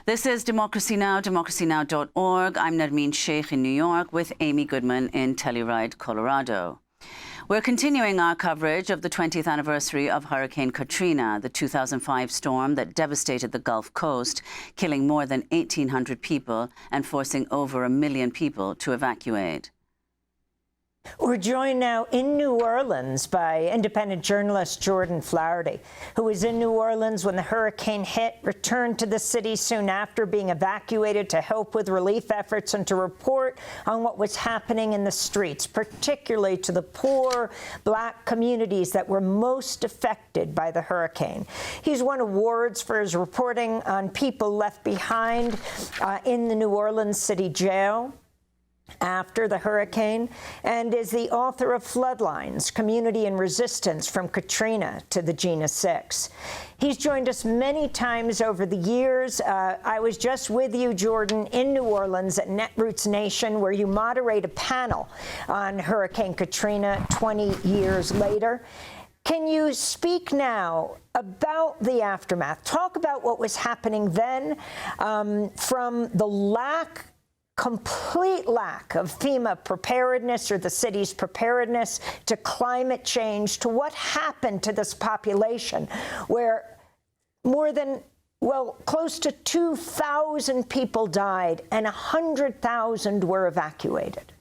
This is Democracy Now!, democracynow.org. I'm Nermeen Sheikh in New York with Amy Goodman in Telluride, Colorado. We're continuing our coverage of the 20th anniversary of Hurricane Katrina, the 2005 storm that devastated the Gulf Coast, killing more than 1,800 people and forcing over 1 million people to evacuate. We're joined now in New Orleans by independent journalist Jordan Flaherty, who was in New Orleans when the hurricane hit, returned to the city soon after being evacuated to help with relief efforts and to report on what was happening in the streets, particularly to the poor Black communities that were most affected by the hurricane. He's won awards for his reporting on people left behind in the New Orleans City Jail after the hurricane, and is the author of Floodlines, Community and Resistance from Katrina to the Gina 6. He's joined us many times over the years. I was just with you, Jordan, in New Orleans at Netroots Nation, where you moderate a panel on Hurricane Katrina 20 years later. Can you speak now about the aftermath? Talk about what was happening then, from the complete lack of FEMA preparedness or the city's preparedness to climate change, to what happened to this population where more than, well, close to 2,000 people died and 100,000 were evacuated.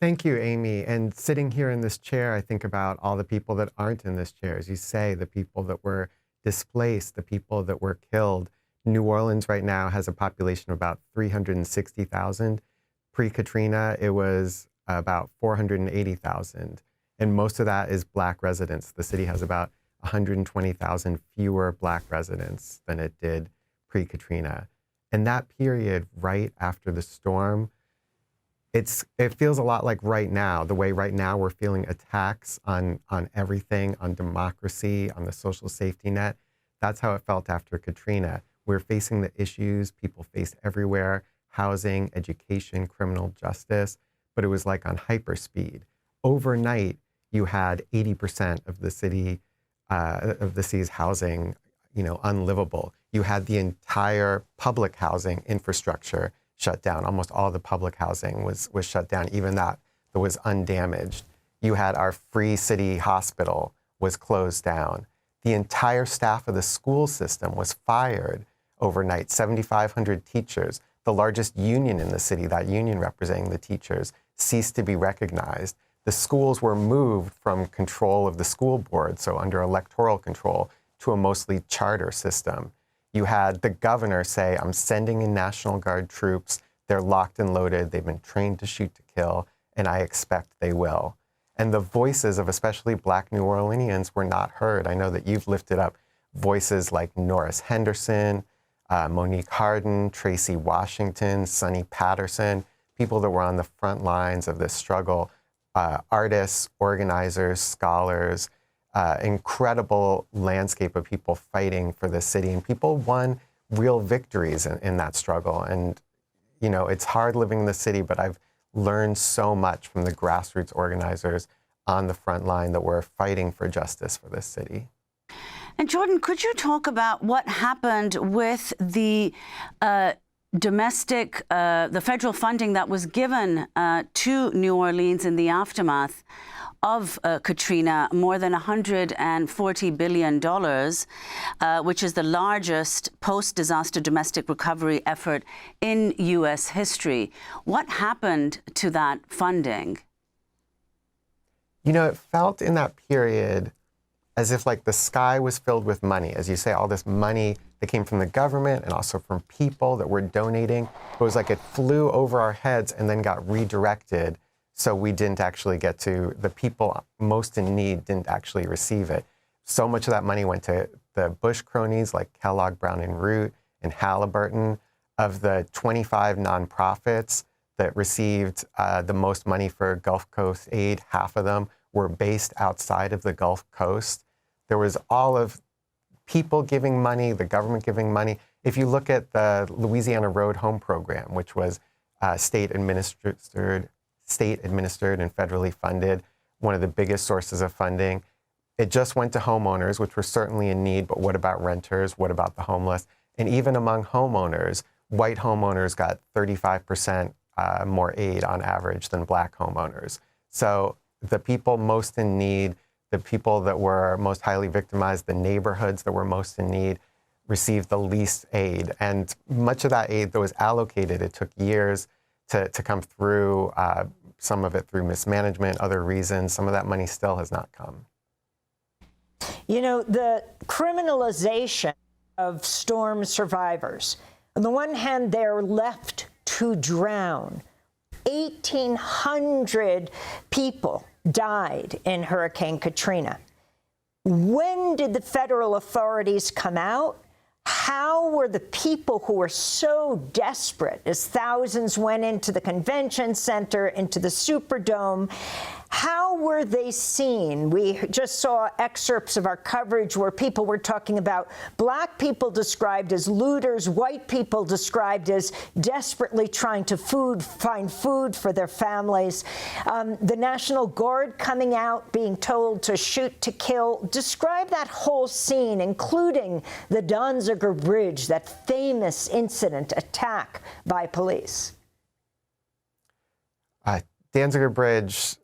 Thank you, Amy. And sitting here in this chair, I think about all the people that aren't in this chair. As you say, the people that were displaced, the people that were killed. New Orleans right now has a population of about 360,000. Pre-Katrina, it was about 480,000. And most of that is Black residents. The city has about 120,000 fewer Black residents than it did pre-Katrina. And that period right after the storm, it feels a lot like right now, the way right now we're feeling attacks on everything, on democracy, on the social safety net. That's how it felt after Katrina. We're facing the issues people face everywhere: housing, education, criminal justice, but it was like on hyperspeed. Overnight, you had 80% of the city's housing, unlivable. You had the entire public housing infrastructure shut down. Almost all the public housing was shut down, even that was undamaged. You had our free city hospital was closed down. The entire staff of the school system was fired overnight. 7,500 teachers, the largest union in the city, that union representing the teachers, ceased to be recognized. The schools were moved from control of the school board, so under electoral control, to a mostly charter system. You had the governor say, I'm sending in National Guard troops. They're locked and loaded. They've been trained to shoot to kill, and I expect they will. And the voices of especially Black New Orleanians were not heard. I know that you've lifted up voices like Norris Henderson, Monique Harden, Tracy Washington, Sonny Patterson, people that were on the front lines of this struggle, artists, organizers, scholars, incredible landscape of people fighting for the city. And people won real victories in that struggle. And, it's hard living in the city, but I've learned so much from the grassroots organizers on the front line that were fighting for justice for this city. And Jordan, could you talk about what happened with the the federal funding that was given to New Orleans in the aftermath of Katrina, more than $140 billion, which is the largest post-disaster domestic recovery effort in U.S. history. What happened to that funding? It felt in that period as if like the sky was filled with money. As you say, all this money that came from the government and also from people that were donating. It was like it flew over our heads and then got redirected. So we didn't actually get to, the people most in need didn't actually receive it. So much of that money went to the Bush cronies like Kellogg, Brown and Root and Halliburton. Of the 25 nonprofits that received the most money for Gulf Coast aid, half of them were based outside of the Gulf Coast. There was all of people giving money, the government giving money. If you look at the Louisiana Road Home Program, which was state administered and federally funded, one of the biggest sources of funding, it just went to homeowners, which were certainly in need, but what about renters? What about the homeless? And even among homeowners, white homeowners got 35% more aid on average than black homeowners. So the people most in need, the people that were most highly victimized, the neighborhoods that were most in need, received the least aid. And much of that aid that was allocated, it took years to come through, some of it through mismanagement, other reasons. Some of that money still has not come. You know, the criminalization of storm survivors. On the one hand, they're left to drown. 1,800 people died in Hurricane Katrina. When did the federal authorities come out? How were the people who were so desperate, as thousands went into the convention center, into the Superdome, how were they seen? We just saw excerpts of our coverage where people were talking about black people described as looters, white people described as desperately trying to find food for their families. The National Guard coming out, being told to shoot to kill. Describe that whole scene, including the Danziger Bridge, that famous incident, attack by police. Danziger Bridge,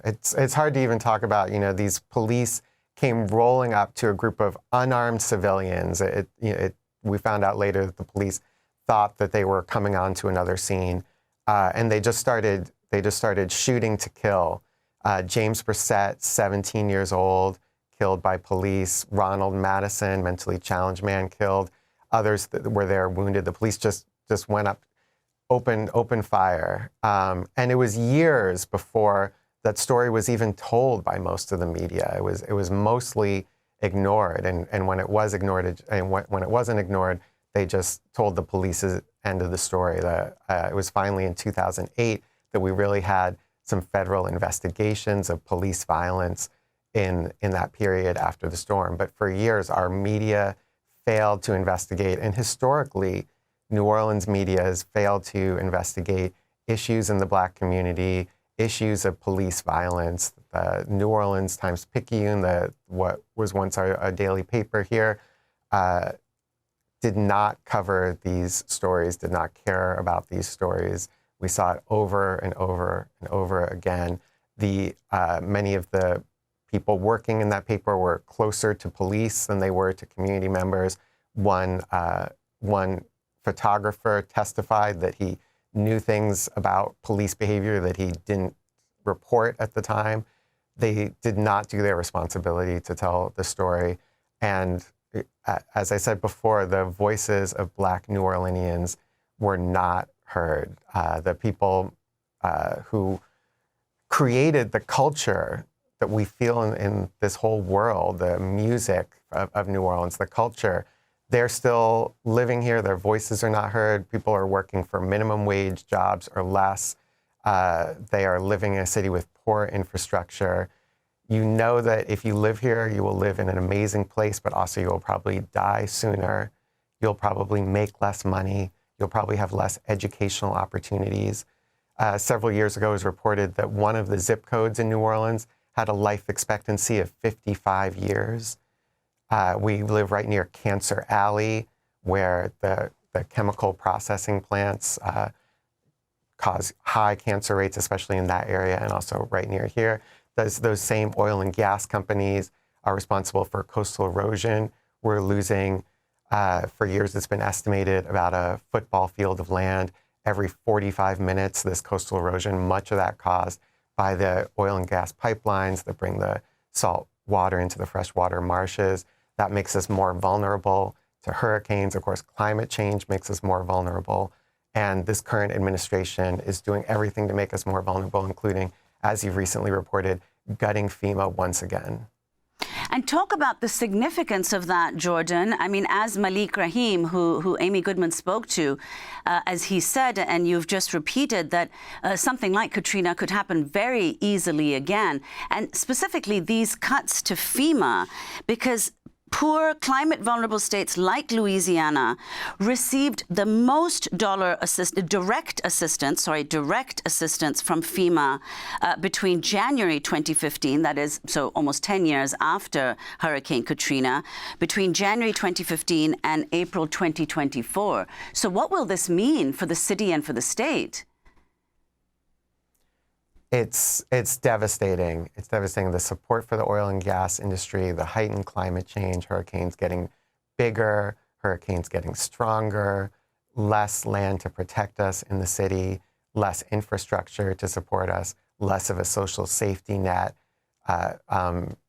it's hard to even talk about. You know, these police came rolling up to a group of unarmed civilians. We found out later that the police thought that they were coming onto another scene, and they just started shooting to kill. James Brissett, 17 years old, killed by police. Ronald Madison, mentally challenged man, killed. Others that were there wounded. The police just went up. Open fire. And it was years before that story was even told by most of the media. It was mostly ignored. And when it was ignored, and when it wasn't ignored, they just told the police's end of the story. It was finally in 2008 that we really had some federal investigations of police violence in that period after the storm. But for years, our media failed to investigate. And historically, New Orleans media has failed to investigate issues in the Black community, issues of police violence. The New Orleans Times-Picayune, what was once a daily paper here, did not cover these stories, did not care about these stories. We saw it over and over and over again. Many of the people working in that paper were closer to police than they were to community members. One photographer testified that he knew things about police behavior that he didn't report at the time. They did not do their responsibility to tell the story. And as I said before, the voices of Black New Orleanians were not heard. The people who created the culture that we feel in this whole world, the music of New Orleans, the culture, they're still living here. Their voices are not heard. People are working for minimum wage jobs or less. They are living in a city with poor infrastructure. You know that if you live here, you will live in an amazing place, but also you will probably die sooner. You'll probably make less money. You'll probably have less educational opportunities. Several years ago, it was reported that one of the zip codes in New Orleans had a life expectancy of 55 years. We live right near Cancer Alley, where the chemical processing plants cause high cancer rates, especially in that area, and also right near here. Those same oil and gas companies are responsible for coastal erosion. We're losing, for years it's been estimated, about a football field of land every 45 minutes, this coastal erosion, much of that caused by the oil and gas pipelines that bring the salt water into the freshwater marshes. That makes us more vulnerable to hurricanes. Of course, climate change makes us more vulnerable. And this current administration is doing everything to make us more vulnerable, including, as you've recently reported, gutting FEMA once again. And talk about the significance of that, Jordan. I mean, as Malik Rahim, who Amy Goodman spoke to, as he said, and you've just repeated, that something like Katrina could happen very easily again. And specifically these cuts to FEMA, because poor, climate-vulnerable states like Louisiana received the most direct assistance from FEMA between January 2015, that is, so almost 10 years after Hurricane Katrina, between January 2015 and April 2024. So what will this mean for the city and for the state? It's devastating. It's devastating. The support for the oil and gas industry, the heightened climate change, hurricanes getting bigger, hurricanes getting stronger, less land to protect us in the city, less infrastructure to support us, less of a social safety net,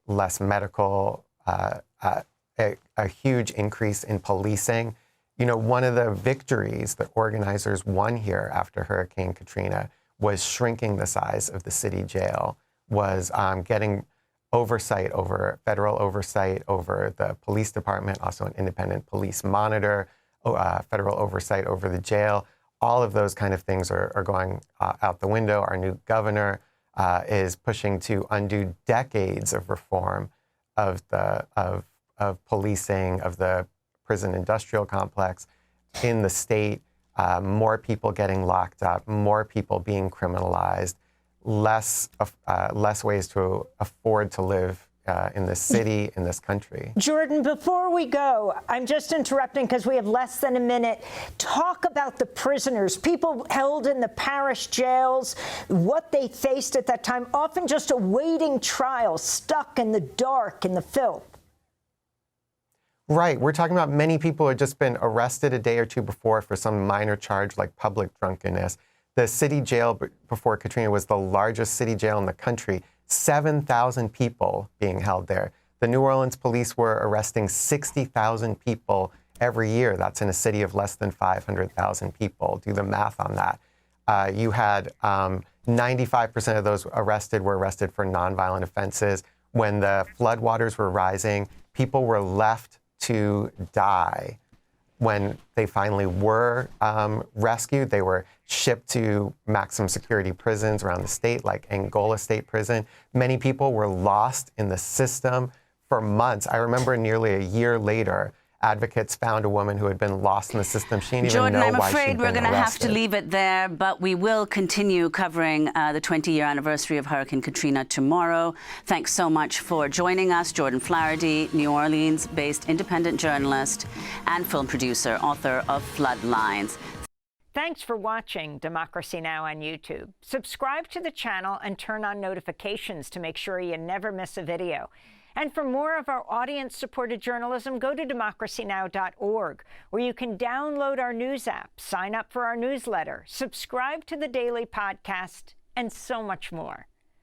less medical, a huge increase in policing. You know, one of the victories that organizers won here after Hurricane Katrina was shrinking the size of the city jail, was getting oversight over, federal oversight over the police department, also an independent police monitor, federal oversight over the jail. All of those kind of things are going out the window. Our new governor is pushing to undo decades of reform of policing, of the prison industrial complex in the state. More people getting locked up, more people being criminalized, less ways to afford to live in this city, in this country. Jordan, before we go, I'm just interrupting because we have less than a minute. Talk about the prisoners, people held in the parish jails, what they faced at that time, often just awaiting trial, stuck in the dark, in the filth. Right. We're talking about many people who had just been arrested a day or two before for some minor charge like public drunkenness. The city jail before Katrina was the largest city jail in the country, 7,000 people being held there. The New Orleans police were arresting 60,000 people every year. That's in a city of less than 500,000 people. Do the math on that. You had 95% of those arrested were arrested for nonviolent offenses. When the floodwaters were rising, people were left to die. When they finally were rescued, they were shipped to maximum security prisons around the state, like Angola State Prison. Many people were lost in the system for months. I remember nearly a year later, advocates found a woman who had been lost in the system. She didn't even know why she'd been arrested. Jordan, I'm afraid we're going to have to leave it there, but we will continue covering the 20-year anniversary of Hurricane Katrina tomorrow. Thanks so much for joining us. Jordan Flaherty, New Orleans-based independent journalist and film producer, author of Floodlines. Thanks for watching Democracy Now! On YouTube. Subscribe to the channel and turn on notifications to make sure you never miss a video. And for more of our audience-supported journalism, go to democracynow.org, where you can download our news app, sign up for our newsletter, subscribe to the daily podcast, and so much more.